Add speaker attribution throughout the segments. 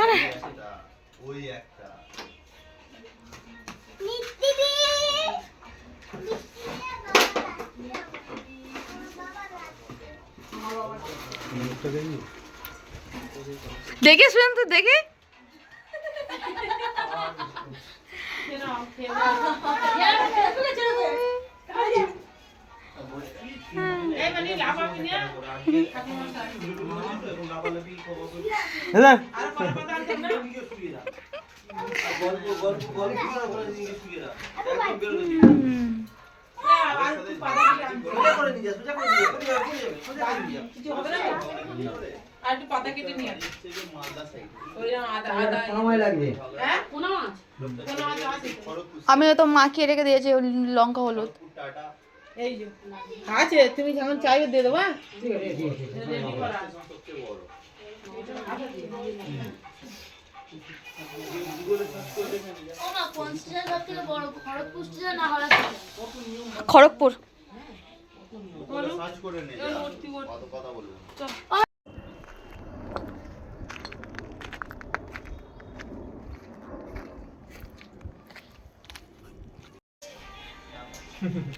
Speaker 1: দাঁড়া
Speaker 2: ওই একটা
Speaker 1: দেখে শুন তো দেখে আমি তো মাখিয়ে রেখে দিয়েছি লঙ্কা হলুদ
Speaker 3: এই যে আছে, তুমি যখন চাইবে দিয়ে দেবো।
Speaker 1: খড়গপুর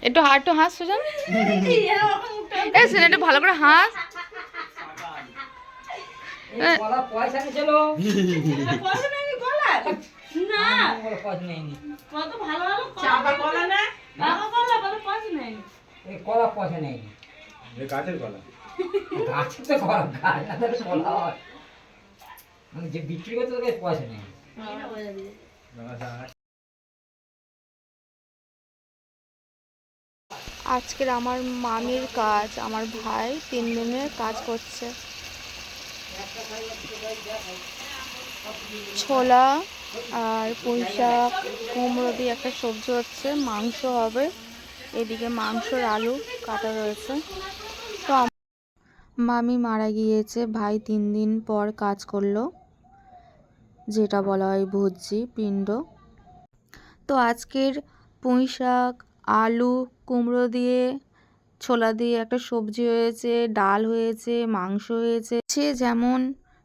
Speaker 1: একটু একটু হাস সুজন একটু ভালো করে হাস
Speaker 4: পয়সা নিয়েছিল
Speaker 3: না
Speaker 4: পয়সা নেয়নি
Speaker 3: কত ভালো ভালো চাপা কলা না বাবা কলা বলে পয়সা নেই।
Speaker 4: এই কলা পয়সা নেয়নি
Speaker 2: গাছের কলা
Speaker 4: গাছের তো কলা গাছ না তো কলা হয় মানে যে বিক্রি করতে তোকে পয়সা নেই।
Speaker 1: আজকের আমার মামির কাজ আমার ভাই 3 দিনের কাজ করছে ছোলা আর পুঁই শাক কুমড়ো দিয়ে একটা সবজি হচ্ছে মাংস হবে এদিকে মাংসর আলু কাটা রয়েছে তো মামি মারা গিয়েছে ভাই 3 দিন পর কাজ করলো যেটা বলা হয় ভোজ্জি পিণ্ড তো আজকের পুঁই শাক আলু কুমড়ো দিয়ে ছোলা দিয়ে একটা সবজি হয়েছে ডাল হয়েছে মাংস হয়েছে সে যেমন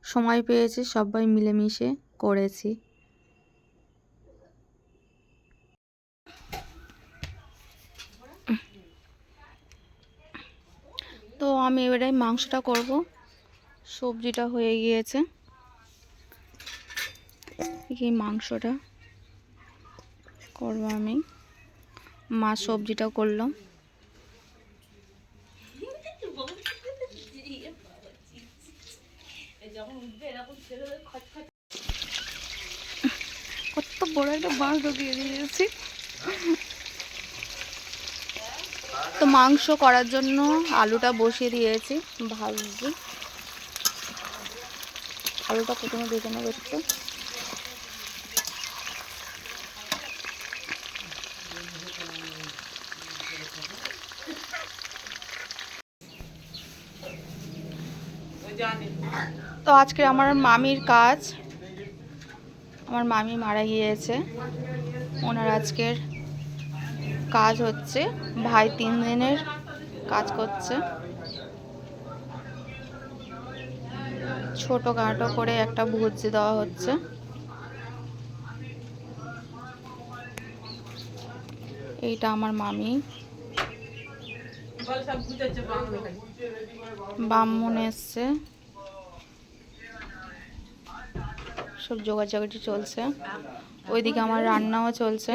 Speaker 1: সময় পেয়েছে সবাই মিলেমিশে করেছি তো আমি এবারে মাংসটা করব সবজিটা হয়ে গিয়েছে এই মাংসটা করব আমি মা সবজিটাও করলাম কত বড় একটা বাঁশ ঢুকিয়ে দিয়েছি তো মাংস করার জন্য আলুটা বসিয়ে দিয়েছি ভাজছি আলুটা প্রথমে ভেজে নেবো একটু তো আজকে আমার মামির কাজ আমার মামি মারা গিয়েছে ওনার আজকের কাজ হচ্ছে ভাই 3 দিনের কাজ করছে ছোটখাটো করে একটা ভোজি দেওয়া হচ্ছে এইটা আমার মামি ব্রাহ্মণ এসছে সব জোগাড় চলছে ওইদিকে আমার রান্নাও চলছে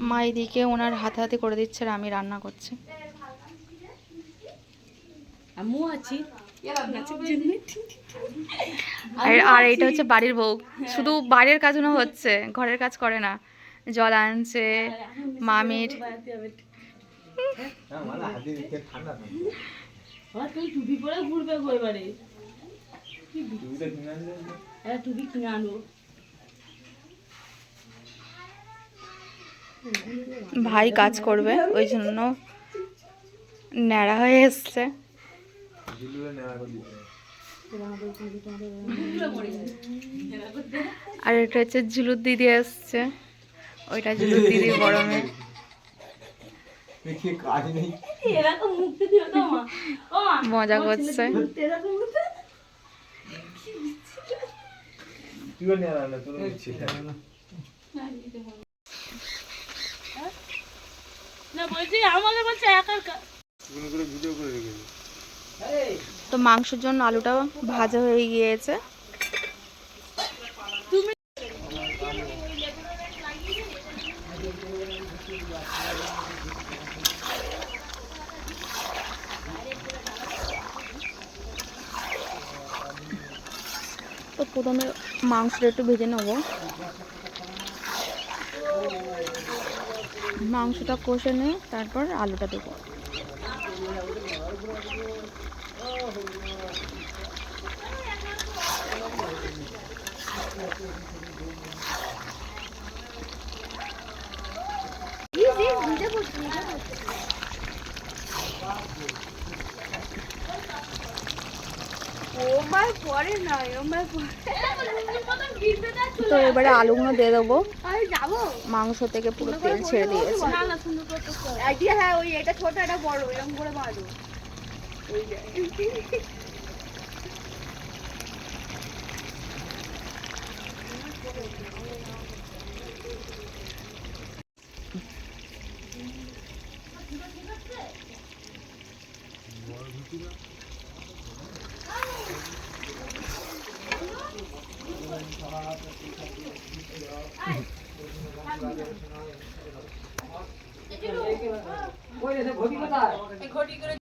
Speaker 1: মা এদিকে ওনার হাতে হাতে করে দিচ্ছে আর আমি রান্না করছি আর এটা হচ্ছে বাড়ির বউ শুধু বাইরের কাজ না হচ্ছে ঘরের কাজ করে না জল আনছে মামির
Speaker 3: টুপি পরে ঘুরবে এবারে টুপি কিনে আনবো
Speaker 1: ভাই কাজ করবে ওই জন্য ন্যাড়া হয়ে এসছে আর এটা হচ্ছে ঝুলুর দিদি আসছে ওইটা ঝুলুর দিদি গরমে মজা করছে
Speaker 2: তুইও নিয়ে আনা তোর ইচ্ছে
Speaker 3: না বলছি আমাদের বলছে একার
Speaker 2: করে ভিডিও করে রেখেছি।
Speaker 1: তো মাংসের জন্য আলুটা ভাজা হয়ে গিয়েছে। তো প্রথমে মাংসটা একটু ভেজে নেব। মাংসটা কষে নিয়ে তারপর আলুটা দেবো। তো এবারে আলুগুলো দিয়ে দেবো। মাংস থেকে পুরো তেল ছেড়ে দিয়েছে।
Speaker 5: হ্যাঁ ওই এটা ছোট এটা বড় এরকম করে বাঁধো।
Speaker 4: ওই রে ঘটি কোথায়?
Speaker 3: ঘটি করে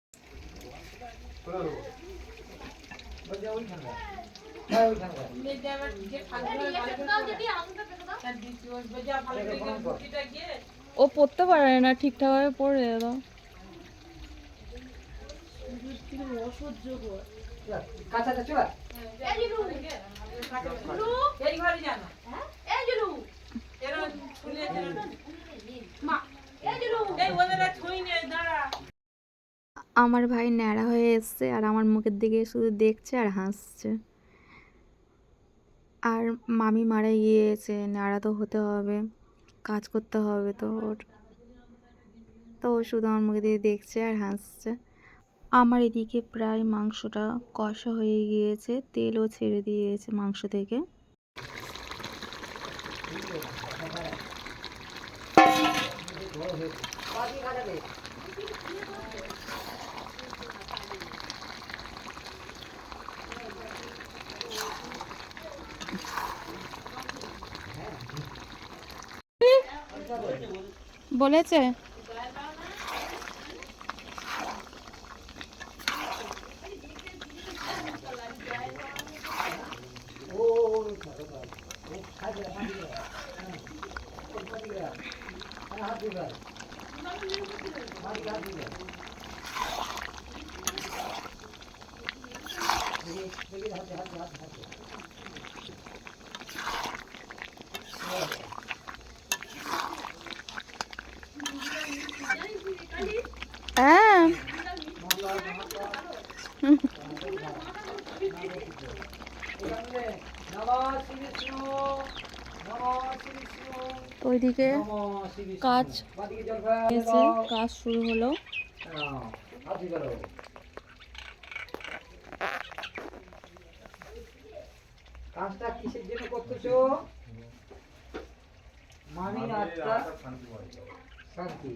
Speaker 4: বলছে ওইখানটা। হ্যাঁ ওইখানটা।
Speaker 3: মেজে আবার যে খালগুলো তার দিতে বসবে যা ভালো করে ঘটিটা গিয়ে
Speaker 1: ও পড়তে পারে না ঠিকঠাকভাবে পড়ে দাও।
Speaker 4: কাঁচাটা চলে।
Speaker 3: এই ঘরে জানো এই জলু এরা ছুলে মা এই জলু এই ওদের ছুঁই নে দাঁড়া।
Speaker 1: আমার ভাই ন্যাড়া হয়ে এসছে আর আমার মুখের দিকে শুধু দেখছে আর হাসছে। আর মামি মারা গিয়েছে, ন্যাড়া তো হতে হবে, কাজ করতে হবে তো ওর। তো ও শুধু আমার মুখের দিকে দেখছে আর হাসছে। আমার এদিকে প্রায় মাংসটা কষা হয়ে গিয়েছে, তেলও ছেড়ে দিয়েছে মাংস থেকে। বলেছে হ্যাঁ। ওইদিকে কাজ কাজ শুরু হলো।
Speaker 4: কাজটা কিসের জন্য করতেছো? মামির আত্মা শান্তি।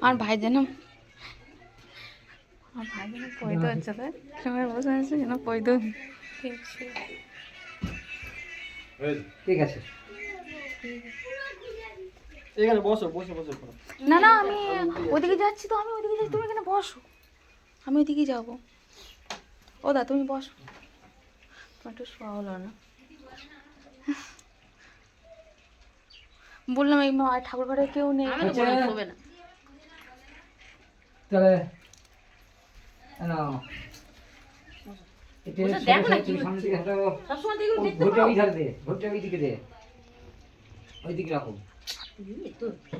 Speaker 1: আর ভাই যেন পয়দো হচ্ছে, তাই সময় বসে আছে যেন পয়দো।
Speaker 4: ঠিক আছে
Speaker 6: এখানে বসো বসে বসে করো।
Speaker 1: না না আমি ওইদিকে যাচ্ছি, তো আমি ওইদিকে যাচ্ছি, তুমি এখানে বসো, আমি ওইদিকে যাবো। ও দা তুমি বসো, তোমার একটু শোয়া হলো না। বললাম এই ঠাকুর ঘরে কেউ নেই।
Speaker 4: তাহলে সামনে থেকে হাঁটো। ভোটটা ওই ধারে দে, ভোটটা ওই দিকে দে, ওই দিকে রাখো।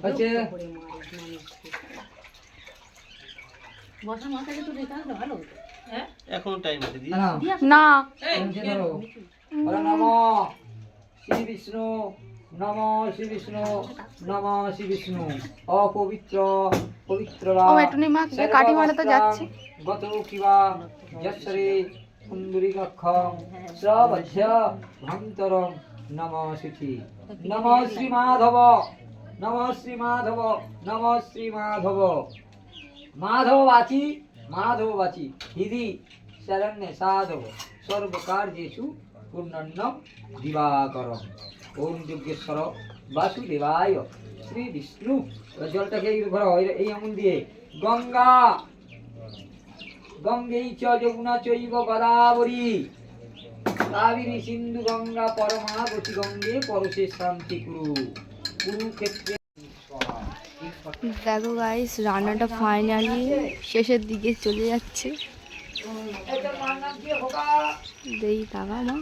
Speaker 4: আচ্ছা
Speaker 3: বসার মাথাটা তো দেখা ভালো হতো। হ্যাঁ
Speaker 6: এখনো টাইম আছে দিদি।
Speaker 1: না
Speaker 4: নমো শ্রী বিষ্ণু নম শ্রী বিষ্ণু নম শ্রী বিষ্ণু অপবিত্র পবিত্র
Speaker 1: ও একটুনি মা কাঠি মারা তো যাচ্ছে।
Speaker 4: গত কিবা যশ্বরে কুন্দরিকাক্ষং শ্রবধ্য ভন্তরং নম শুচি নম শ্রী মাধব নম শ্রী মাধব নম শ্রী মাধব মাধব বাচি হৃদি শরণ্যে সাধব সর্বকার্যেষু পূর্ণন্নম দিবাকরম। ওম যজ্ঞেশ্বর বাসুদেবায় শ্রী বিষ্ণু। জলটাকে ঘোরাও এই আঙুল দিয়ে। গঙ্গেই চ যমুনা চৈব গোদাবরী কাবেরী সিন্ধু গঙ্গা পরমাগতি গঙ্গে পরশে শান্তি কুরুক্ষেত্রে।
Speaker 1: দেখো গাইস, রান্নাটা ফাইনালি শেষের দিকে চলে যাচ্ছে। দেই টাকা মা।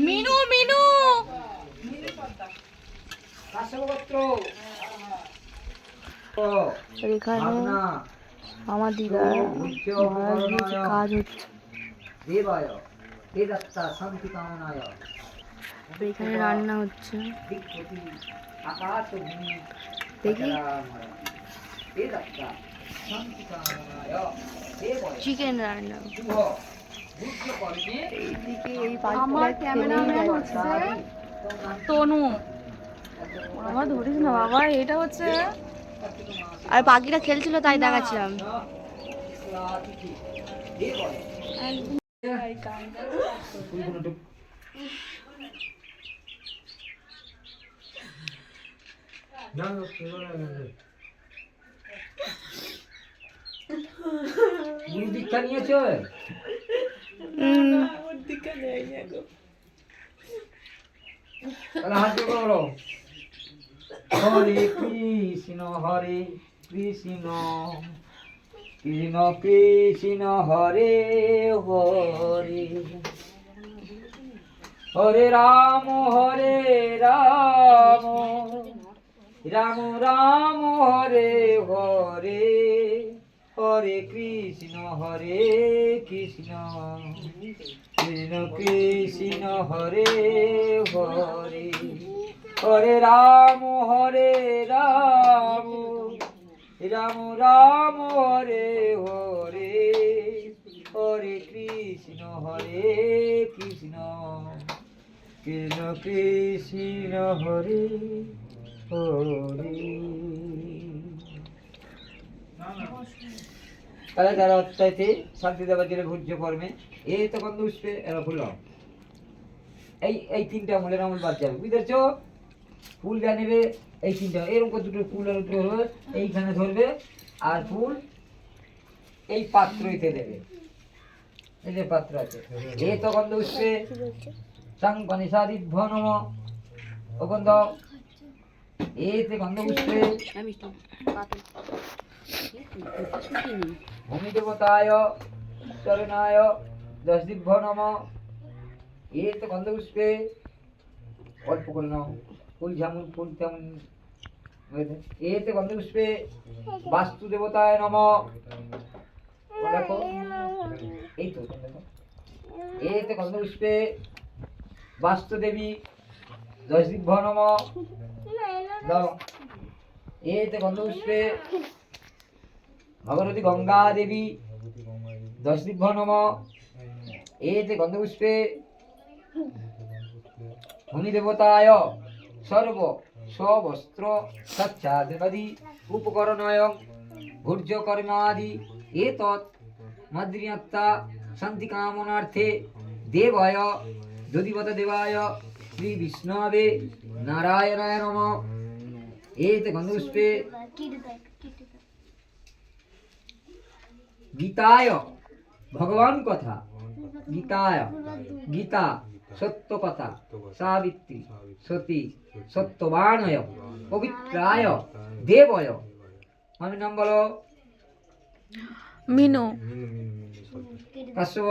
Speaker 1: মিনু মিনু এখানে আমার দিদার কাজ হচ্ছে। এখানে রান্না হচ্ছে, দেখি চিকেন রান্না। এইদিকে এই আমার ক্যামেরাম্যান হচ্ছে তনু। আমার ধরিস না বাবা, এটা হচ্ছে আর পাখিটা খেলছিল তাই দেখাচ্ছিলাম।
Speaker 4: দীক্ষা নিয়েছ? হাত করো। হরে কৃষ্ণ কৃষ্ণ কৃষ্ণ হরে হরে হরে রাম রাম রাম হরে হরে হরে কৃষ্ণ কৃষ্ণ কৃষ্ণ হরে হরে হরে রাম রাম রাম হরে হরে হরে কৃষ্ণ কৃষ্ণ কৃষ্ণ কৃষ্ণ হরে হরে। তাহলে যারা অত্যাইতে শান্তি দেওয়ার জন্য ভূর্য কর্মে এই তো গন্ধ উঠবে এরা ফুল এই তিনটা আমলের আমল বাদ যাবে, বুঝতেছ? ফুল যা নেবে এই তিনটা এরকম করে দুটো ফুল আর দুটো হবে এইখানে ধরবে, আর ফুল এই পাত্রইতে দেবে। এই যে পাত্র আছে এই তো গন্ধ উঠবে সাংপানিসাদিভ্য নম ও গন্ধ এতে গন্ধ উঠবে ভূমি দেবতায় চরণায় দশদিভ্য নম এতে গন্ধ উঠবে অল্প করে নাও, ফুল যেমন ফুল তেমন এতে গন্ধ উঠবে বাস্তু দেবতায় নম। দেখো এই তো এতে গন্ধ উঠবে বাস্তু দেবী দশদিভ্য নম। দাও এতে গন্ধ উঠবে ভগবতী গঙ্গা দেবী দশদিভ্য নম। এতে গন্ধ উঠবে ভূমি দেবতায় সর্ব স্ববস্ত্র সচ্ছাদনাদি উপকরণয় ভূর্য কর্মাদি এতৎ মদ্রিয়ত্তা শান্তি কামনার্থে দেবায় যদিবত দেবায় শ্রী বিষ্ণবে নারায়ণায় নমঃ। এতে গন্ধ পুষ্পে গীতায় ভগবান কথা গীতায় গীতা সত্য কথা সাবিত্রী সতী সত্যবানয় পবিত্রায় দেবয়। আমি নাম বলো
Speaker 1: মিনু
Speaker 4: কাশ্যপ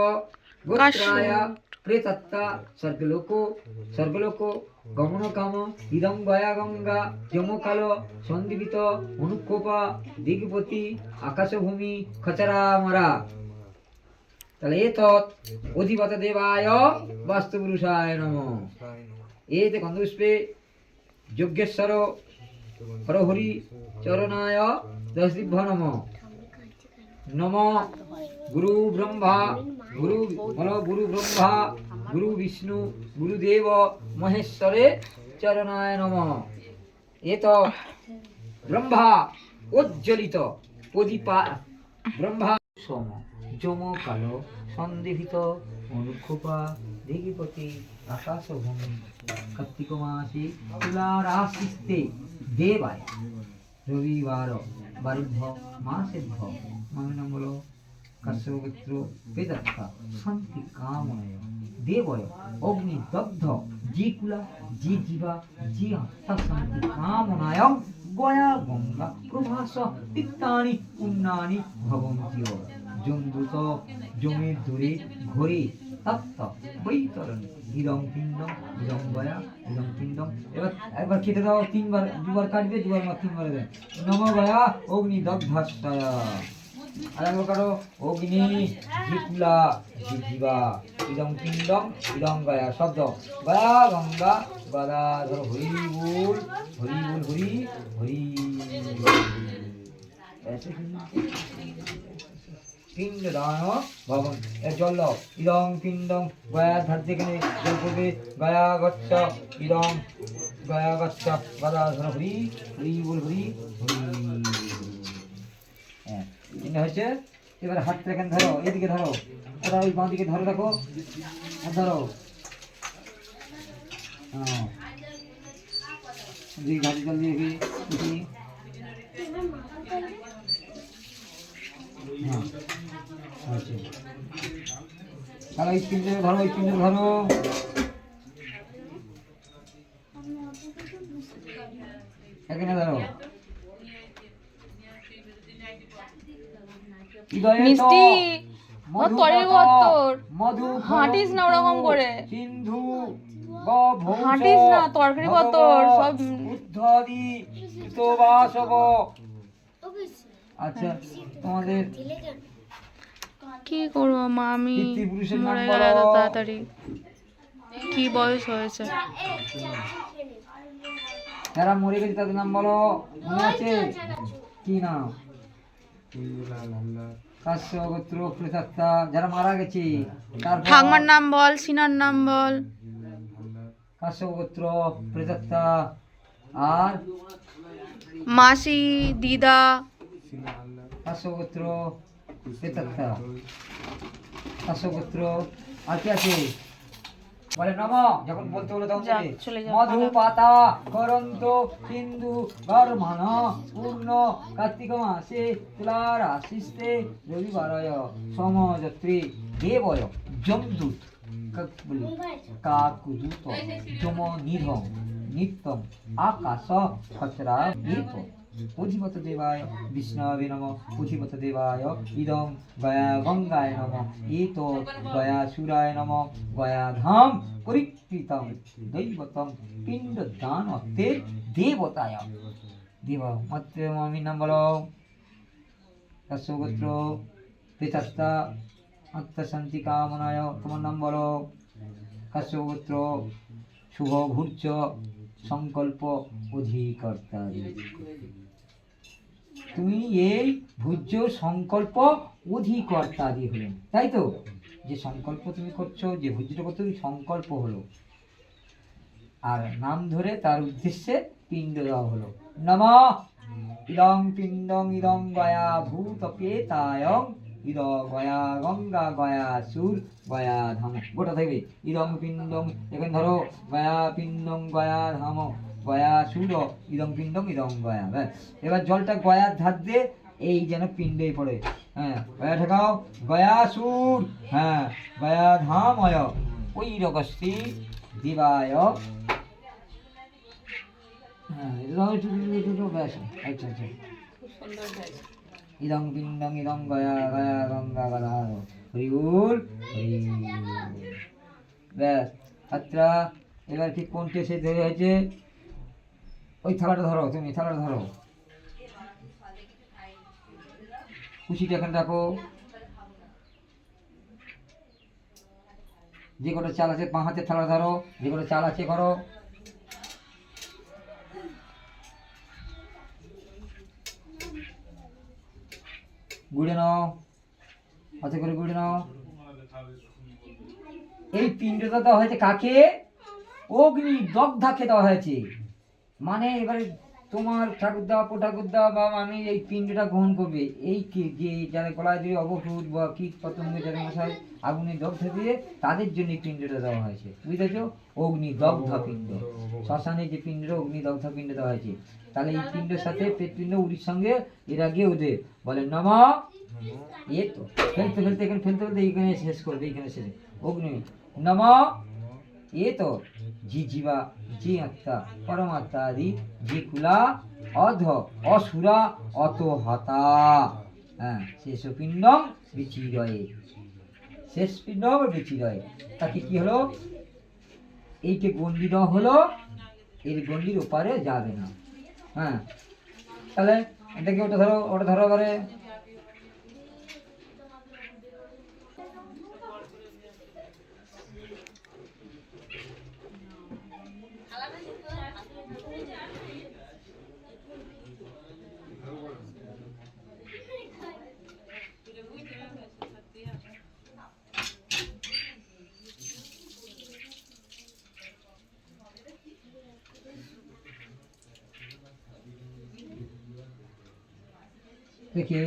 Speaker 4: গোত্রায় প্রেতত্তা স্বর্গলোক গমন কাম ইদং গয়া গঙ্গা যমকাল সন্দীপিত অনুক্ষোপা দিগপতি আকাশভূমি খচরা মরা। তাহলে এতৎ অধিপত দেবায় বাস্তুপুরুষায় নমঃ। এতে গন্ধপুষ্পে যজ্ঞেশ্বর হরহরি চরণায় দশদিভ্য নম নম গুরু ব্রহ্মা গুরু গুরু ব্রহ্মা গুরু বিষ্ণু গুরুদেব মহেশ্বরে চরণায় নম এত ব্রহ্মা উজ্জ্বলিত প্রদীপা ব্রহ্মা সম যম কালো সন্দেহিত অনুক্ষোপা দিগিপতি আকাশভূমি কার্তিক মাসে তুলারাশিস্তে দেবায় রবিবার বারিভ্য মাসেভ্য মামিনাম বলো কাশ্যপপুত্র বেদাত্তা শান্তি কামনায় দেবয় অগ্নি দগ্ধ যে কুলা যে জীবা যে আত্মা শান্তি কামনায় গয়া গঙ্গা প্রভাস তিক্তানি পুণ্যানি ভবন্তি জম্বুত জমের দূরে ঘরে তত্ত্ব বৈতরণ ইদং পিণ্ডম ইদং গয়া ইদং পিণ্ডম এবার একবার কেটে দাও তিনবার দুবার কাটবে দুবার মা তিনবার দেয় নম গয়া অগ্নি দগ্ধাস্তায় আর একবার কাটো অগ্নি জিকুলা জীবা ইদং পিণ্ডম ইদং গয়া শব্দ গয়া গঙ্গা গদাধর হরি বল হরি বল হরি হরি পিণ্ড দান ভবন এর জল ইদং পিণ্ডম গয়া ধার্যে এখানে জল পড়বে গয়া গচ্ছ ইদং গয়া গচ্ছ গদাধর হরি হরি বল হরি হরি। হ্যাঁ চিহ্ন হয়েছে। এবার হাতটা এখানে ধরো, এদিকে ধরো, ওরা ওই বাঁ দিকে ধরো, দেখো ধরো, হ্যাঁ দুই ঘাটি জল দিয়ে দেখি তাহলে এই পিণ্ডে ধরো, ওই পিণ্ডে ধরো, এখানে ধরো
Speaker 1: মিষ্টি তরের ভত্তর
Speaker 4: মধু
Speaker 1: হাঁটিস না ওরকম করে,
Speaker 4: সিন্ধু
Speaker 1: হাঁটিস না, তরকারি ভত্তর সব
Speaker 4: উদ্ধরি তোবাসব। আচ্ছা তোমাদের
Speaker 1: কি করবো মা, আমি
Speaker 4: পিতৃপুরুষের নাম
Speaker 1: মরে গেল
Speaker 4: বলো।
Speaker 1: এত তাড়াতাড়ি, কি বয়স হয়েছে?
Speaker 4: যারা মরে গেছে তাদের নাম বলো, মনে আছে? কি নাম? কাশ্য গোত্র প্রেতাত্মা যারা মারা গেছে, তারপর
Speaker 1: ঠাকমার নাম বল, সিনার নাম বল।
Speaker 4: কাশ্য গোত্র প্রেতাত্মা আর
Speaker 1: মাসি, দিদা,
Speaker 4: কাশ্য গোত্র প্রেতাত্মা, কাশ্য গোত্র আর কি আছে বলে নম, যখন বলতে হলো তখন
Speaker 1: যা,
Speaker 4: বলে
Speaker 1: চলে যা,
Speaker 4: মধু
Speaker 1: ভালো।
Speaker 4: পাতা করন্ত সিন্ধু গর্মান পূর্ণ কার্তিক মাসে তুলার আশিস্তে রবিবারয় সমযত্রী দেবয় যমদূত কাকুদূত যম নিধম নিত্যম আকাশ খচরা দীপ অধিপত দেবায় বিষ্ণবে নম অধিপত দেবায় ইদং গয়া গঙ্গায় নম এত গয়া সুরায় নম গয়া ধাম পরিকৃতম দৈবতম পিণ্ড দান অর্থে দেবতায় দেব মাত্র মামির নাম বলো। কাশ্যগোত্র পেতাস্তা আত্মশান্তি কামনায় তোমার নাম বলো। কাশ্যগোত্র শুভ ভূর্য সংকল্প অধিকর্তা, তুমি এই ভূজ্য সংকল্প অধিকর্তাদি হলেন, তাই তো? যে সংকল্প তুমি করছো, যে ভূজ্যটা করছো, সংকল্প হলো, আর নাম ধরে তার উদ্দেশ্যে পিণ্ড দেওয়া হলো। নমঃ ইদং পিণ্ডং ইদং গয়া ভূত পেতায়ং ইদ গয়া গঙ্গা গয়া সুর গয়া ধাম, গোটা থাকবে ইদং পিণ্ডং, এখানে ধরো গয়া পিণ্ডং গয়া ধাম গয়া সুর ইদং পিণ্ডং ইদং গয়া। এবার জলটা গয়ার ধার দিয়ে এই যেন পিণ্ডে পড়ে, হ্যাঁ গয়া ঠেকাও, গয়া সুর, হ্যাঁ গয়া ধাময় ওই রকস্তি দিবায়, হ্যাঁ আচ্ছা আচ্ছা ইদং পিণ্ডং ইদং গয়া গয়া গঙ্গা গদা হরি বল হরি। ব্যাস আচ্ছা, এবার ঠিক কোনটা সে ধরে হয়েছে? ওই থালাটা ধরো, তুমি থালাটা ধরো, খুশিটা এখানে রাখো, যে কটা চাল আছে বাঁ হাতে থালা ধরো, যে কটা চাল আছে করো, গুড়ে নাও, হাতে করে গুড়ে নাও। এই পিণ্ডটা দেওয়া হয়েছে কাকে? অগ্নি দগ্ধাকে দেওয়া হয়েছে। মানে এবারে তোমার ঠাকুরদা, ঠাকুরদা বা আমি এই পিণ্ডটা গ্রহণ করবে। এই যে যারা গলায় দিয়ে অবভূত বা কীট পতঙ্গ যারা মশাই আগুনে দগ্ধ দিয়ে তাদের জন্য এই পিণ্ডটা দেওয়া হয়েছে, বুঝেছো? অগ্নি দগ্ধা পিণ্ড, শ্মশানে যে পিণ্ড অগ্নি দগ্ধা পিণ্ড দেওয়া হয়েছে। তাহলে এই পিণ্ডের সাথে পেটপিণ্ড উড়ির সঙ্গে এরা গিয়ে ওদের বলে নমঃ। এ তো ফেলতে ফেলতে এখানে ফেলতে ফেলতে এইখানে শেষ করবে, এইখানে শেষ। অগ্নি নমঃ। এ তো যে জীবা, যে আত্মা, পরমাত্মা আদি যে কুলা অধ অসুরা অত হতা, হ্যাঁ, শেষ পিণ্ডম বিচিরয়ে, শেষ পিণ্ডম বিচিরয়ে। তাকে কি হলো? এইটা গন্ডি দেওয়া হলো, এর গন্ডির ওপারে যাবে না। হ্যাঁ, তাহলে এটাকে ওটা ধরো, ওটা ধরো এবারে। দেখি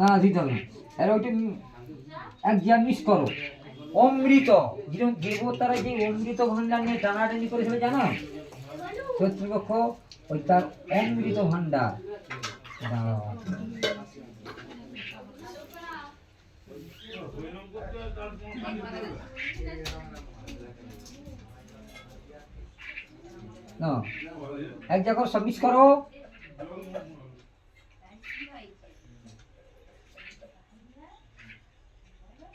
Speaker 4: না দিতে হবে না। আর ওইটা এক জিনিস মিস করো, অমৃত। যেরকম দেবতারা যে অমৃত ভান্ডার নিয়ে টানাটানি করেছিল জানো, শত্রুপক্ষ ওই তার অমৃত ভান্ডার। এক জায়গায় সব মিস করো।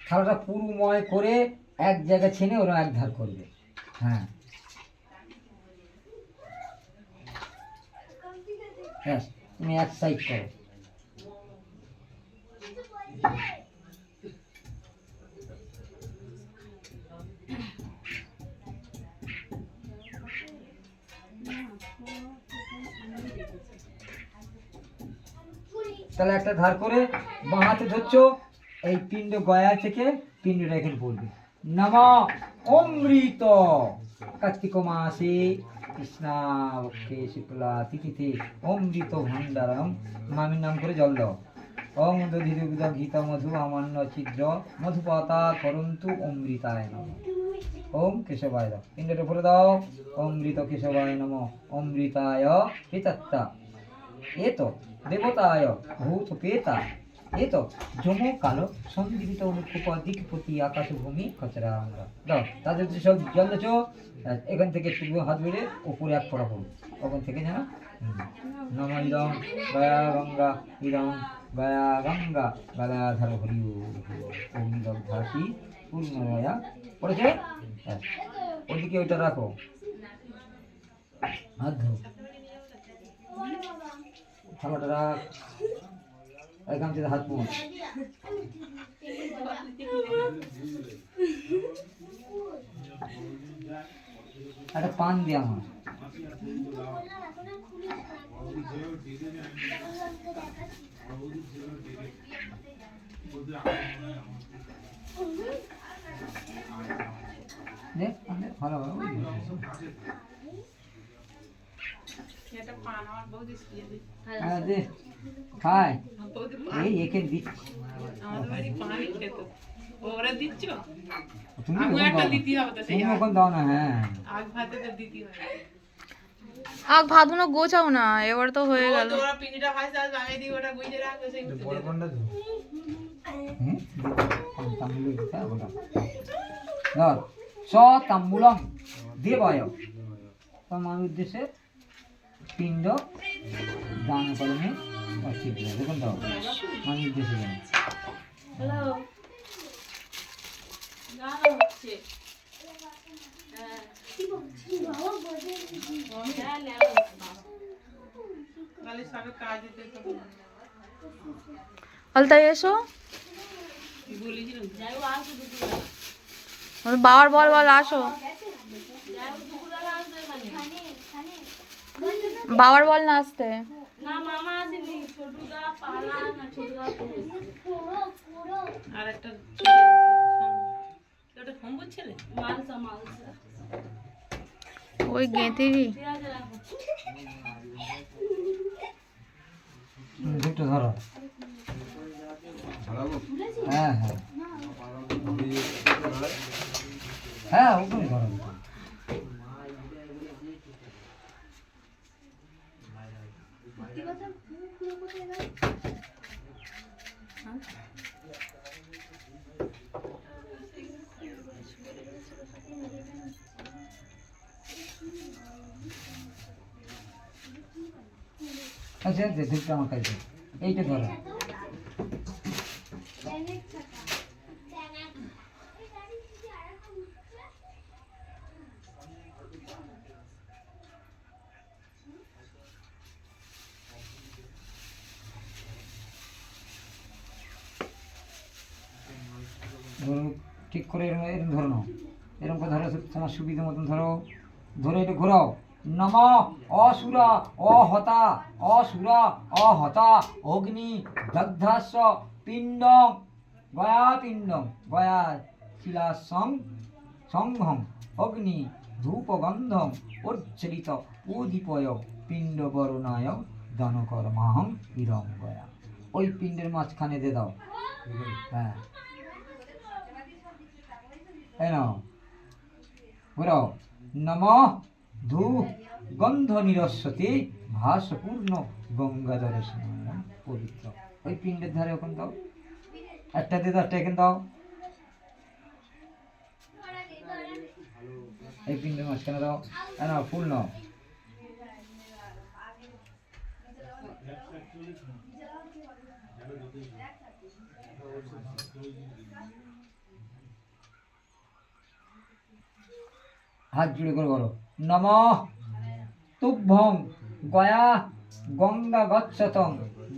Speaker 4: থালাটা পুরুময় করে এক জায়গায় ছেনে ওরা এক ধার করবে। হ্যাঁ, হ্যাঁ, তুমি এক সাইড করো। তাহলে একটা ধার করে বাঁ হাতে ধরছো, এই পিণ্ড গয়া থেকে পিণ্ডটা এখানে পড়বে। নমঃ অমৃত কার্তিক মাসে কৃষ্ণাপক্ষে শুক্লা তিথিতে অমৃত ভান্ডারম। মামির নাম করে জল দাও। ওম দধিদুগ্ধ ঘিত মধু আমান্য ছিদ্র মধুপাতা করন্তু অমৃতায় নমঃ। ওম কেশবায় দাও, পিণ্ডের উপরে দাও। অমৃত কেশবায় নমঃ অমৃতায় পিতাত্তা এ তো দেবতায় ভূত পেতা এ তো যম কালো সন্দীপিত অনুক্ষেপ দিকপতি আকাশ ভূমি খচরা আমরা দাও। তাদের সব জল দেছো, এখান থেকে একটু হাত বেড়ে উপরে এক পড়া পড়ো, ওখান থেকে যেন নম ইদং গয়া গঙ্গা ইদং গয়া গঙ্গা গলাধর হরি অগ্নিদগ্ধাসী পূর্ণয়া পড়েছে। ওদিকে ওইটা রাখো, হাত ধরো, থালাটা রাখ, এখান থেকে হাত পুষ। একটা পান দিয়ে আমার দে, ভালো ভালো দে খায়। এই একে দিচ্ছি, তুমি ওখান দাও না। হ্যাঁ,
Speaker 1: আগ ভাতগুলো গোছাও না, এবার তো হয়ে গেল।
Speaker 2: বড় পান্ডা তো
Speaker 4: তাম্বুলম দেবায় তোমার উদ্দেশ্যে পিণ্ড দান কলমে দেখুন দাও, আমার উদ্দেশ্যে জানি।
Speaker 3: হ্যালো, গান হচ্ছে। হ্যাঁ। তাহলে সবে কাজ দিতে তো
Speaker 1: অলতাই এসো,
Speaker 3: বলেছিলাম
Speaker 1: বাবার বল বল আসো, বাবার বল না আসতে।
Speaker 3: আর একটা ওটা সম্ভব ছেলে
Speaker 1: ওই গেঁথেরই
Speaker 4: দুটো ধরো। হ্যাঁ হ্যাঁ হ্যাঁ, ওখানে ধরো। আচ্ছা দুটো আমার কাছে এইটা ধরো। ধরো ঠিক করে এরকম এরকম ধরো নাও, এরকম করে ধরো, তোমার সুবিধা মতন ধরো, ধরে এটা ঘোরাও। নম অসুরা অহতা অসুরা অহতা অগ্নি দগ্ধাস্য পিণ্ডং গয়া পিণ্ডং গয়া শিলা সংঘং অগ্নি ধূপগন্ধং উচ্ছলিত উদীপয় পিণ্ড বরণায় দানকর্মাহং ইরং গয়া। ওই পিণ্ডের মাঝখানে দিয়ে দাও। হ্যাঁ এই নাও ঘোরাও। নমঃ ধূ গন্ধ নিরস্বতী ভাসপূর্ণ গঙ্গাধর স্নান পবিত্র। ওই পিণ্ডের ধারে ওখানে দাও, একটা দিয়ে দাও, একটা এখানে দাও। এই পিণ্ডের মাঝখানে দাও। নাও ফুল নাও। হাত জুড়ে করে বলো নমঃ তুভ্যং গয়া গঙ্গা গচ্ছতং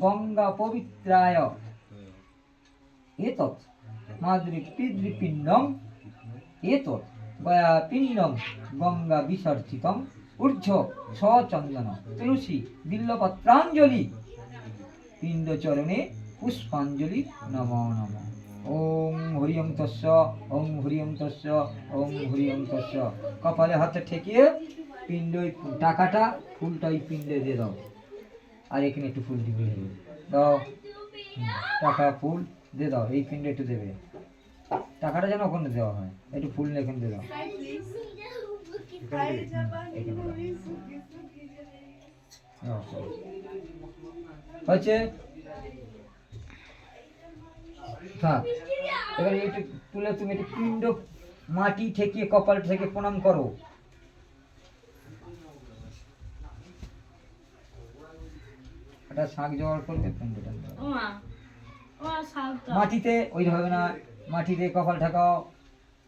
Speaker 4: গঙ্গা পবিত্রায় এতৎ মাদ্রি পিতৃপিণ্ডং এতৎ গয়া পিণ্ডং গঙ্গা বিসর্জিতং ঊর্ধ্ব সচন্দন তুলসী বিল্লপত্রাঞ্জলি পিণ্ডচরণে পুষ্পাঞ্জলি নমো নমঃ। ওম হরিয়ং তস্য ওম হরিয়ং তস্য ওম হরিয়ং তস্য। কপালে হাতে ঠেকিয়ে পিণ্ড ওই টাকাটা ফুলটা ওই পিণ্ডে দিয়ে দাও। আর এখানে একটু ফুল দিবে দাও, টাকা ফুল দিয়ে দাও। এই পিণ্ডে একটু দেবে, টাকাটা যেন ওখানে দেওয়া হয়। একটু ফুল এখানে দিয়ে দাও, হয়েছে। থাক, এবারে একটু তুলে তুমি একটু পিণ্ড মাটি ঠেকিয়ে কপাল থেকে প্রণাম করো। এটা শাক জোগাড় করবে, পিণ্ডটা মাটিতে ওই হবে না, মাটিতে কপাল ঠেকাও।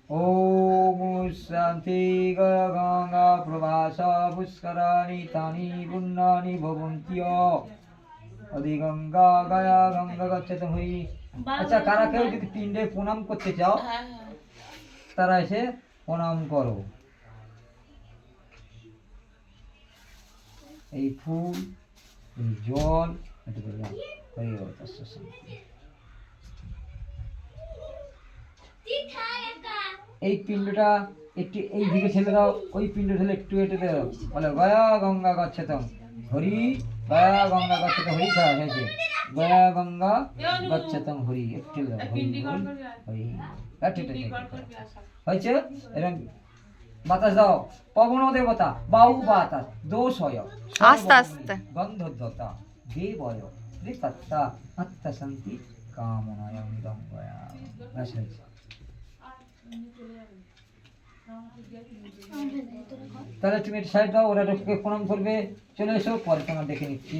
Speaker 4: ওম শান্তি গঙ্গা প্রভাস পুষ্করাণি তানি পুণ্যানি ভবন্তিয় অধি গঙ্গা গয়া গঙ্গা গচ্ছতে হই। আচ্ছা, কারা কেউ যদি পিণ্ডে প্রণাম করতে চাও তারা এসে প্রণাম করো। এই ফুল, এই জল, এই পিণ্ডটা একটু এই দিকে ছেড়ে দাও, ওই পিণ্ড ঢেলে একটু এটে দাও, বলে গয়া গঙ্গা গচ্ছতম হরি গয়া গঙ্গা গচ্ছতম হরি। খাওয়া হয়েছে, গয়া গঙ্গা গচ্ছতম হরি। একটু দাও হরি হরি হয়েছে। এরকম বাতাস দাও। পবন দেবতা বাহু বাতাস দোষ হয়
Speaker 1: আস্তে আস্তে
Speaker 4: গন্ধদ্বতা দেবয় ত্রিকর্তা আত্মা শান্তি কামনায় অঙ্গম গয়া। ব্যাস হয়েছে। তাহলে তুমি একটু সাইড দাও, ওরা লোককে প্রণাম করবে। চলে এসো, পরে তোমার দেখে নিচ্ছি।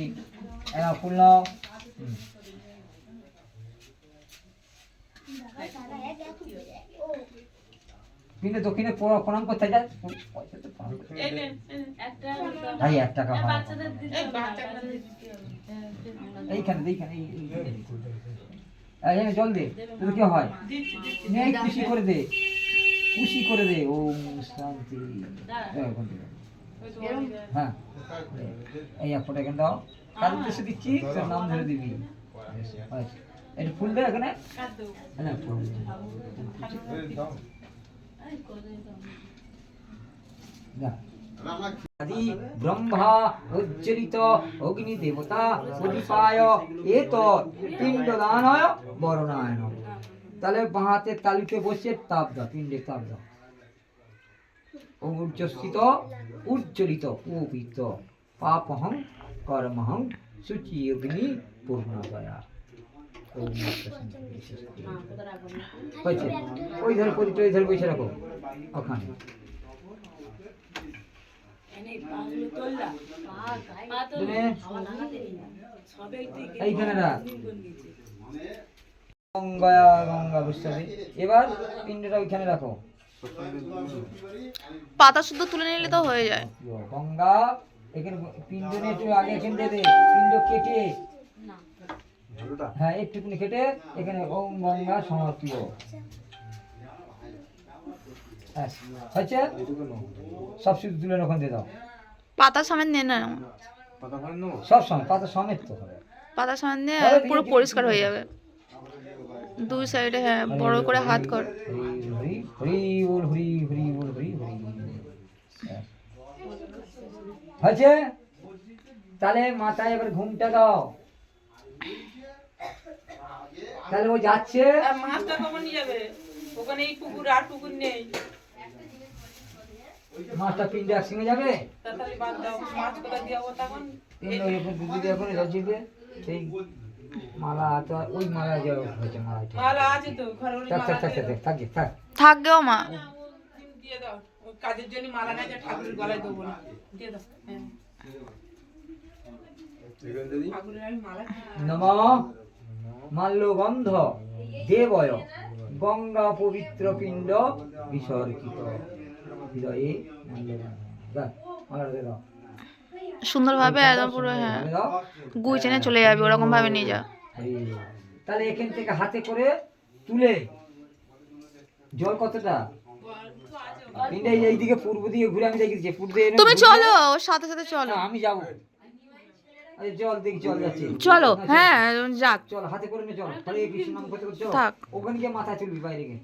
Speaker 4: এনা ফুল নাও। পিণ্ডে দক্ষিণে প্রণাম করতে যায়, পয়সা তো প্রণাম করতে
Speaker 3: এই নে, এই নে।
Speaker 4: ভাই 1 টাকা হয়।
Speaker 3: এই বাচ্চাদের দিতে হবে।
Speaker 4: এইখানে এই জল দে, তুই কি হয়
Speaker 3: দিচ্ছি, দিচ্ছি।
Speaker 4: নে, খুশি করে দে, খুশি করে দে। ওম শান্তি।
Speaker 3: ওই তো ওই যে-
Speaker 4: হ্যাঁ, এই 1 ফোঁটা এখানে দাও, কার উদ্দেশ্যে দিচ্ছি তোর নাম ধরে দিবি। আচ্ছা, এটা ফুল দে এখানে,
Speaker 3: কাট দেবো।
Speaker 4: হ্যাঁ ফুল দে। যা। আদি ব্রহ্মা উজ্জ্বলিত অগ্নি দেবতা প্রদীপায় এত পিণ্ডদানয় বরণায়ন। তাহলে বাঁ হাতের তালুতে বসে তাপ দাও, পিণ্ডে তাপ দাও। উজ্জ্বলিত উজ্জ্বলিত পবিত্র পাপহং কর্মহং শুচি অগ্নি পূর্ণদয়া। হয়েছে, ওই ধারে প্রদীপটা ওই ধারে বসে রাখো ওখানে। এইখানে রাখ। গঙ্গা গঙ্গা বুঝতে। এবার পিণ্ডটা ওইখানে রাখো।
Speaker 1: পাতা শুদ্ধ তুলে নিলে তো হয়ে যায়।
Speaker 4: গঙ্গা এখানে পিণ্ড নিয়ে একটু আগে এখানে দিয়ে দে, পিণ্ড কেটে, হ্যাঁ একটুখানি কেটে এখানে ওম গঙ্গা সমর্পিত। হচ্ছে সব শুধু তুলে ওখানে দিয়ে দাও।
Speaker 1: পাতা সমেত নিয়ে না,
Speaker 4: সব সময় পাতা সমেত তো হবে।
Speaker 1: পাতা সমেত নিয়ে পুরো পরিষ্কার হয়ে যাবে। দুই সাইডে হ্যাঁ বড় করে হাত কর।
Speaker 4: হরি হরি বল, হরি হরি বল, হরি হরি। হয়েছে, তাহলে মাথায় এবার ঘুমটা দাও। তাহলে ও যাচ্ছে,
Speaker 3: আর মাছটা কখন নিয়ে যাবে? ওখানে এই পুকুর আর পুকুর নেই।
Speaker 4: মাছটা পিণ্ডে একসঙ্গে যাবে।
Speaker 3: তাড়াতাড়ি বাদ দাও। মাছ কোথায় দিয়ে যাবো তখন?
Speaker 4: পিণ্ড এরপর দিদি এখন যাচ্ছিবে সেই মালা তো ওই মালা যে হয়েছে মালাটা।
Speaker 3: মালা আছে তো ঘরে, ওই
Speaker 4: থাক
Speaker 3: মালা
Speaker 4: থাক থাক
Speaker 3: দিয়ে দাও।
Speaker 4: থাক থাক।
Speaker 1: থাক গেও মা।
Speaker 3: দিয়ে দাও। ওই কাজের জন্য মালা নাই যে ঠাকুরের গলায় দেবো না। দিয়ে দাও। হ্যাঁ। ঠাকুরের আমি মালা
Speaker 4: নম মাল্যগন্ধ দেবয় গঙ্গা পবিত্র পিণ্ড বিসর্জিত হৃদয়ে মাল্যগন্ধ। দাও, মালাটা দিয়ে দাও।
Speaker 1: সুন্দরভাবে একদম পুরো হ্যাঁ
Speaker 4: দাও।
Speaker 1: গুছিয়ে নিয়ে চলে যাবে, ওরকম ভাবে নিয়ে যা।
Speaker 4: তাহলে এখান থেকে হাতে করে তুলে জল কতটা পিণ্ডে এইদিকে পূর্ব দিকে ঘুরে আমি দেখেছি পূর্ব দিকে
Speaker 1: তুমি চলো ওর সাথে সাথে চলো।
Speaker 4: না, আমি যাবো। আরে জল দেখি জল যাচ্ছে।
Speaker 1: চলো
Speaker 4: না,
Speaker 1: হ্যাঁ যাক।
Speaker 4: চল হাতে করে নে, চল হরে কৃষ্ণ নাম করতে করতে চল।
Speaker 1: থাক।
Speaker 4: ওখানে গিয়ে মাথা চুলবি বাইরে গিয়ে।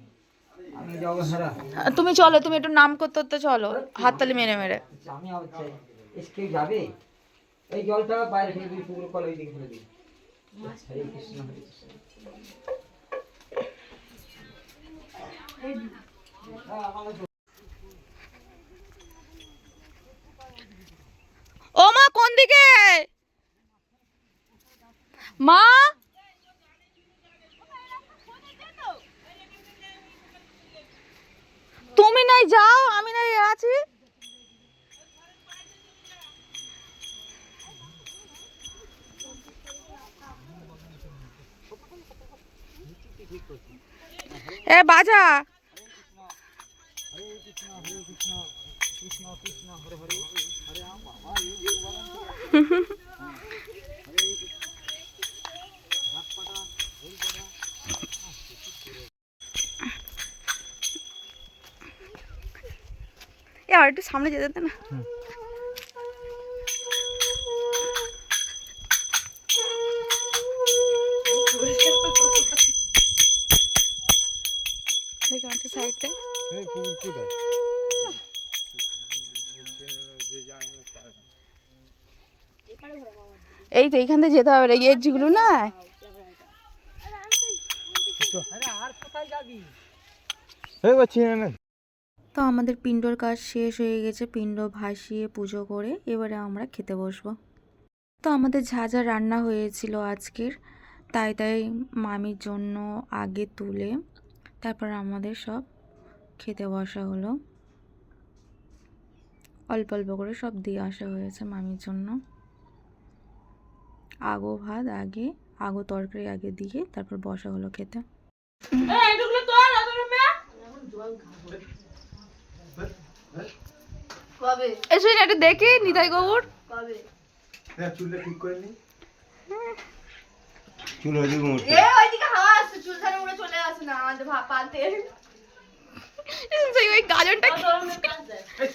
Speaker 4: আমি যাবো হারা।
Speaker 1: তুমি চলো, তুমি একটু নাম করতে করতে চলো, হাততালি মেরে মেরে।
Speaker 4: আমি আবার চাই কেউ যাবে। এই জলটা বাইরে ফেলে দিবি, পুকুর কল ওই দিকে ফেলে দিবি। হরে কৃষ্ণ হরে কৃষ্ণ।
Speaker 1: ও মা কোন দিকে? মা তুমি নাই যাও, আমি নাই আছি। এ বাজা। এ আর একটু সামনে যেতে দে না। দেখো একটা সাইডে এই তো এইখান থেকে যেতে হবে রে, গেট যেগুলো না। তো আমাদের পিণ্ডর কাজ শেষ হয়ে গেছে, পিণ্ড ভাসিয়ে পুজো করে এবারে আমরা খেতে বসবো। তো আমাদের যা যা রান্না হয়েছিল আজকের, তাই মামির জন্য আগে তুলে তারপর আমাদের সব খেতে বসা হলো। অল্প অল্প করে সব দিয়ে আসা হয়েছে মামির জন্য। আগো ভাত আগে, আগো তরকারি আগে দিয়ে তারপর বসা হলো খেতে।
Speaker 5: কবে
Speaker 1: এসে এটা দেখি নিতাই গৌর
Speaker 5: কবে
Speaker 2: হ্যাঁ চুলটা ঠিক করে নি চুল ওইদিকে মুড়তে
Speaker 5: এ ওইদিকে হাওয়া আসছে চুল ধারে উড়ে চলে আসে না আমাদের পাতে
Speaker 1: সেই ওই গাজনটা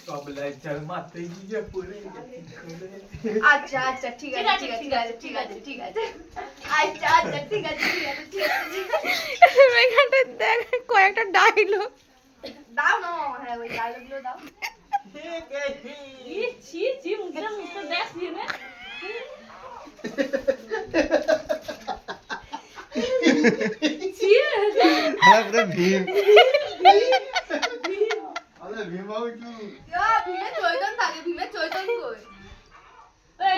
Speaker 2: কবলাই চাল মারতে গিয়ে পড়ে
Speaker 5: আচ্ছা আচ্ছা ঠিক আছে ঠিক আছে ঠিক আছে ঠিক আছে আচ্ছা আচ্ছা ঠিক আছে ঠিক আছে ঠিক আছে
Speaker 1: এখানটা দেখ কয়েকটা ডায়লগ
Speaker 5: দাও না হ্যাঁ ওই ডায়লগগুলো দাও
Speaker 3: ই ছি ছি মুখটা দেখ দিয়ে না ছি
Speaker 2: হ্যাঁ পুরো ভীম আরে ভীম বাবু একটু
Speaker 5: ভীমের চৈতন থাকে ভীমের চৈতন কই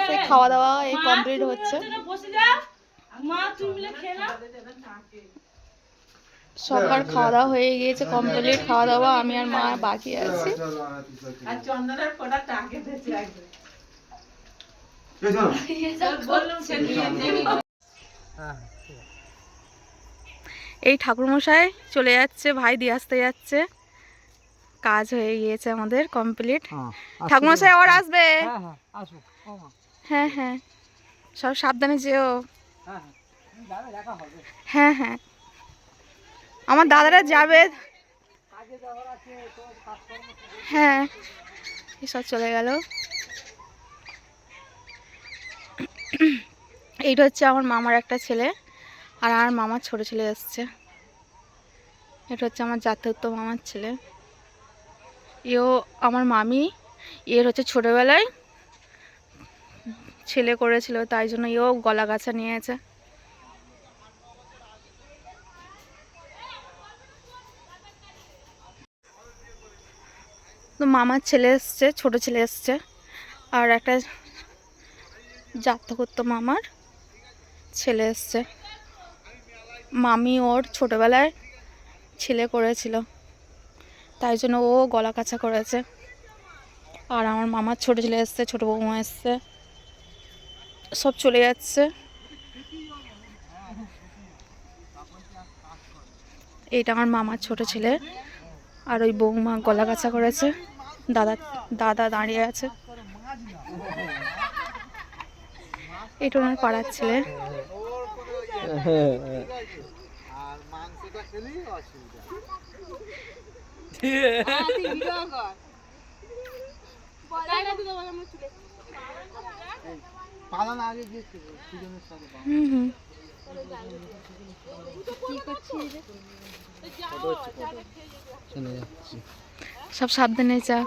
Speaker 1: সেই খাওয়া দাওয়া এই কমপ্লিট হচ্ছে
Speaker 3: বসে যা মা তুমি মিলে খেয়ে নাও
Speaker 1: সবার খাওয়া দাওয়া হয়ে গিয়েছে কমপ্লিট খাওয়া দাওয়া আমি আর মা বাকি আছি
Speaker 3: আর চন্দনের ফোঁটা টাকে দিয়েছে একদম
Speaker 2: চলো
Speaker 3: বললাম সে নিয়ে যাবি
Speaker 1: এই ঠাকুরমশাই চলে যাচ্ছে ভাই দিয়ে আসতে যাচ্ছে কাজ হয়ে গিয়েছে আমাদের কমপ্লিট ঠাকুরমশাই আবার আসবে
Speaker 4: হ্যাঁ হ্যাঁ আসো
Speaker 1: হ্যাঁ হ্যাঁ সব সাবধানে যেও
Speaker 4: হ্যাঁ যাবে দেখা হবে
Speaker 1: হ্যাঁ হ্যাঁ আমার দাদারা যাবে
Speaker 4: কাজে যাওয়ার আছে তো কাজকর্ম
Speaker 1: হ্যাঁ এসব চলে গেল এইটা হচ্ছে আমার মামার একটা ছেলে আর আমার মামার ছোট ছেলে এসছে এটা হচ্ছে আমার জাতীয়ত্ব মামার ছেলে এও আমার মামি এর হচ্ছে ছোটোবেলায় ছেলে করেছিল তাই জন্য এও গলা গাছা নিয়েছে তো মামার ছেলে এসছে ছোট ছেলে এসছে আর একটা জাতকত্ব মামার ছেলে এসছে মামি ওর ছোটবেলায় ছেলে করেছিল তাই জন্য ও গলা কাছা করেছে আর আমার মামার ছোট ছেলে এসছে ছোট বৌমা এসছে সব চলে যাচ্ছে এইটা আমার মামার ছোট ছেলে আর ওই বৌমা গলা কাছা করেছে দাদা দাদা দাঁড়িয়ে আছে এটা ওনার পাড়ার ছেলে হুম হুম সব সাবধানে যা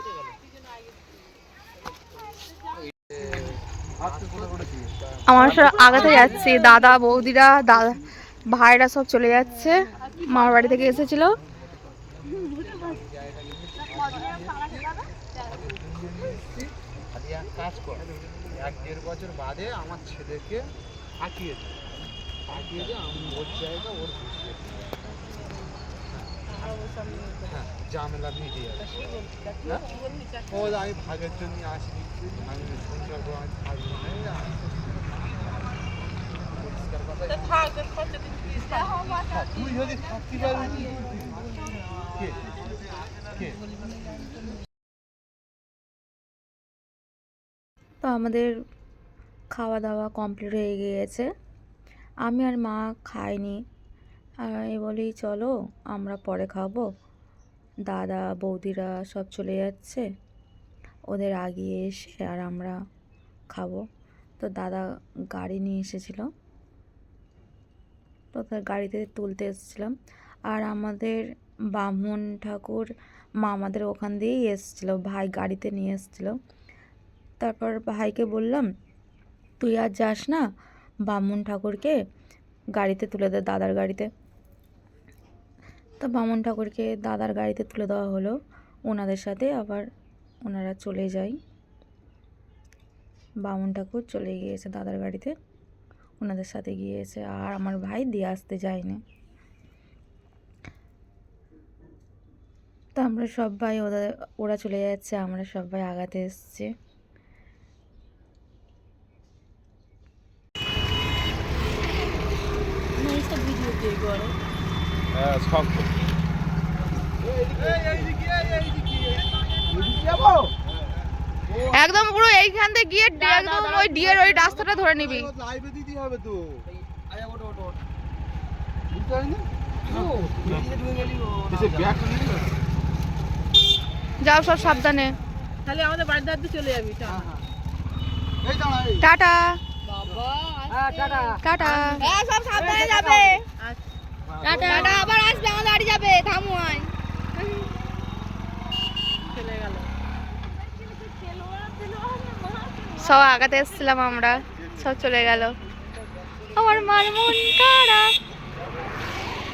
Speaker 1: আমার সব আগাতে যাচ্ছি দাদা বৌদিরা দাদা ভাইরা সব চলে যাচ্ছে মামার বাড়ি থেকে এসেছিল
Speaker 2: কাজ কর 1-1.5 বছর বাদে আমার ছেলেকে আঁকিয়ে দে আমি ওর জায়গা ওর হ্যাঁ জামেলা মিডিয়া ও আমি ভাগের জন্য আসিনি আমি সংসার করে আমি থাকবো না পরিষ্কার কথা তুই যদি থাকতে পারবি কে
Speaker 1: তো আমাদের খাওয়া দাওয়া কমপ্লিট হয়ে গিয়েছে আমি আর মা খাইনি আর আমি বলি চলো আমরা পরে খাবো দাদা বৌদিরা সব চলে যাচ্ছে ওদের আগে এসে আর আমরা খাবো তো দাদা গাড়ি নিয়ে এসেছিল তো তার গাড়িতে তুলতে এসেছিলাম আর আমাদের বামুন ঠাকুর মা আমাদের ওখান দিয়েই এসেছিলো ভাই গাড়িতে নিয়ে এসেছিলো তারপর ভাইকে বললাম তুই আর যাস না বামুন ঠাকুরকে গাড়িতে তুলে দে দাদার গাড়িতে তো বামুন ঠাকুরকে দাদার গাড়িতে তুলে দেওয়া হলো ওনাদের সাথে আবার ওনারা চলে যায় বামুন ঠাকুর চলে গিয়েছে দাদার গাড়িতে ওনাদের সাথে গিয়েছে আর আমার ভাই দিয়ে আসতে যায়নি তো আমরা সবাই ওরা চলে যাচ্ছে আমরা সবাই আগাতে এসছি
Speaker 2: হ্যাঁ সব
Speaker 1: একদম পুরো এইখান থেকে গিয়ে একদম ওই ডিয়ের ওই রাস্তাটা ধরে নিবি।
Speaker 2: লাইভে দিতে হবে তো।
Speaker 6: আয়া ওটো ওটো
Speaker 2: বুঝতে পারিনি?
Speaker 6: এদিকে ঢুকে গেলি ও
Speaker 2: এসে ব্যাগ নিয়ে নিল।
Speaker 1: যাও সব সাবধানে।
Speaker 3: তাহলে আমাদের বাড়ির ধার দিয়ে চলে যাবি চ।
Speaker 2: এই দাঁড়া এই।
Speaker 1: টাটা
Speaker 6: হ্যাঁ টাটা
Speaker 1: টাটা।
Speaker 5: সব সাবধানে যাবে।
Speaker 1: টাটা।
Speaker 5: টাটা, আবার আসবে, আমাদের বাড়ি যাবে, থামু আয়।
Speaker 3: চলে গেল।
Speaker 1: সব আগাতে এসেছিলাম আমরা, সব চলে গেল। আমার মার মন খারাপ।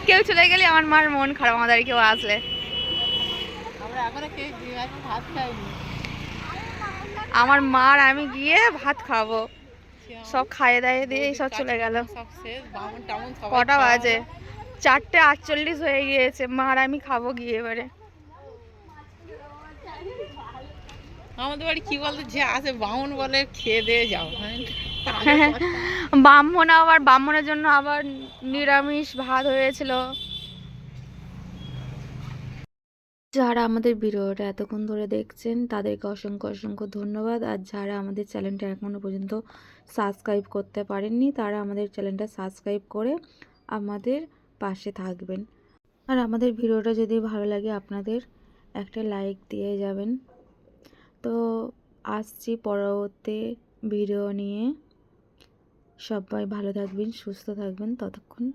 Speaker 1: কেউ চলে গেলে আমার মার মন খারাপ, আমাদের কেউ আসলে।
Speaker 3: আমরা এখনো ভাত খাইনি।
Speaker 1: আমার মার আমি গিয়ে ভাত খাবো, সব খাইয়ে দাইয়ে দিয়ে সব চলে গেল।
Speaker 3: সব শেষ, বামন টামন সবাই
Speaker 1: কটা বাজে? 4:48 হয়ে গিয়েছে। মার আমি খাবো গিয়ে এবারে।
Speaker 3: আমাদের বাড়ি কি বলতো, যে আসে বামন বলে খেয়ে দিয়ে যাও।
Speaker 1: ব্রাহ্মণ, আবার ব্রাহ্মণের জন্য আবার নিরামিষ ভাত হয়েছিল। যারা আমাদের ভিডিওটা এতক্ষণ ধরে দেখছেন তাদেরকে অসংখ্য অসংখ্য ধন্যবাদ। আর যারা আমাদের চ্যানেলটা এখনও পর্যন্ত সাবস্ক্রাইব করতে পারেননি তারা আমাদের চ্যানেলটা সাবস্ক্রাইব করে আমাদের পাশে থাকবেন। আর আমাদের ভিডিওটা যদি ভালো লাগে আপনাদের একটা লাইক দিয়ে যাবেন। তো আসছি পরবর্তী ভিডিও নিয়ে। সবাই ভালো থাকবেন, সুস্থ থাকবেন। ততক্ষণ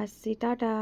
Speaker 1: আসছি, টাটা।